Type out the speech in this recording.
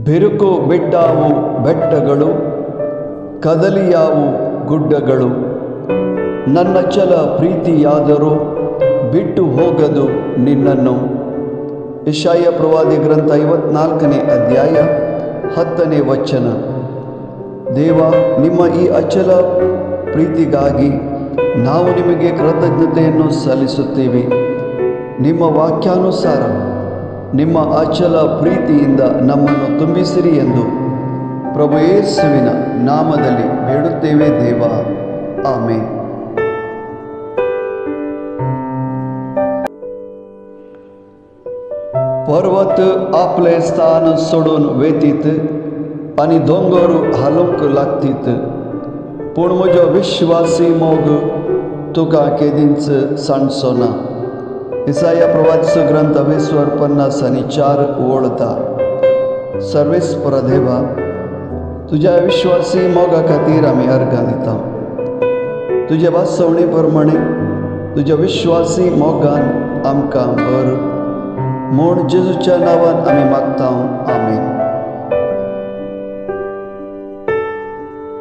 ಬಿರುಕು ಬಿಟ್ಟಾವು ಬೆಟ್ಟಗಳು, ಕದಲಿಯಾವು ಗುಡ್ಡಗಳು. ನನ್ನ ಛಲ ಪ್ರೀತಿಯಾದರೂ ಬಿಟ್ಟು ಹೋಗದು ನಿನ್ನನ್ನು. ಯೆಶಾಯ ಪ್ರವಾದಿ ಗ್ರಂಥ 54ನೇ ಅಧ್ಯಾಯ 10ನೇ ವಚನ. ದೇವ, ನಿಮ್ಮ ಈ ಅಚಲ ಪ್ರೀತಿಗಾಗಿ ನಾವು ನಿಮಗೆ ಕೃತಜ್ಞತೆಯನ್ನು ಸಲ್ಲಿಸುತ್ತೇವೆ. ನಿಮ್ಮ ವಾಕ್ಯಾನುಸಾರ ನಿಮ್ಮ ಅಚಲ ಪ್ರೀತಿಯಿಂದ ನಮ್ಮನ್ನು ತುಂಬಿಸಿರಿ ಎಂದು ಪ್ರಭು ಯೇಸುವಿನ ನಾಮದಲ್ಲಿ ಬೇಡುತ್ತೇವೆ ದೇವ. ಆಮೆನ್. पर्वत आपले स्थान सोडून वेतीत आणि दोंगर हालूंक लागतीत, पूण म्हजो विश्वासी मोग तुका केदींच सांडचो ना. इसाया प्रवादीचो ग्रंथ 20:50-4 ओळता. सर्वेस्पर देवा, तुज्या विश्वासी मोगा खातीर आमी अर्गां दिता. तुज्या वासवणे प्रमाणे तुज्या विश्वासी मोगान आमकां भर म्हूण जेजूच्या नांवान आमी मागता.